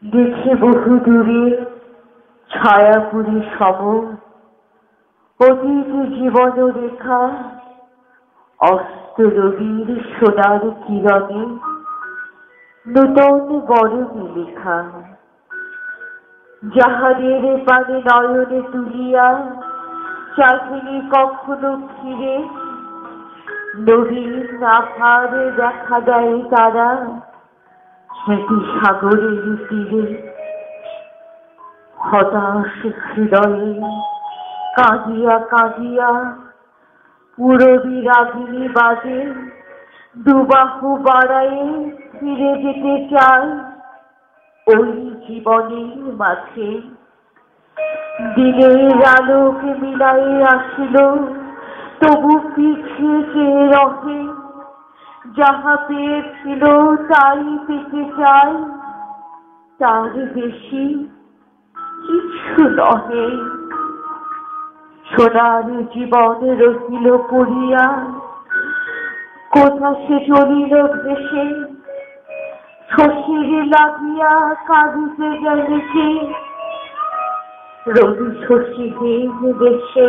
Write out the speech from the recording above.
দেখে বহু দূরে ছায়াপুরী সম অতীত জীবন রেখা অস্ত রবির সোনার কিরণে নূতন বরণে লেখা। যাহাদের পানে নয়নে তুলিয়া চাহিনি কখনো ফিরে, নবীন আভার দেখা দেয় তারা স্মৃতি সাগরের তীরে। হতাশ হৃদয়ে কাঁদিয়া কাঁদিয়া পুরবী রাগিনী বাজে, দুবাহু বাড়ায়ে ফিরে যেতে চায় ওই জীবনের মাঝে। দিনের আলোকে মিলায়ে আসিল তবু পিছিয়ে চেয়ে রহে, যাহা পেয়েছিল তাই পেতে চায়, তার বেশি কিছু নহে। সোনার জীবন রহিল পড়িয়া, কোথা সে চলিল ভেসে, শশীর লাগিয়া কাঁদিতে গেলে যে রবি শশী দেশে।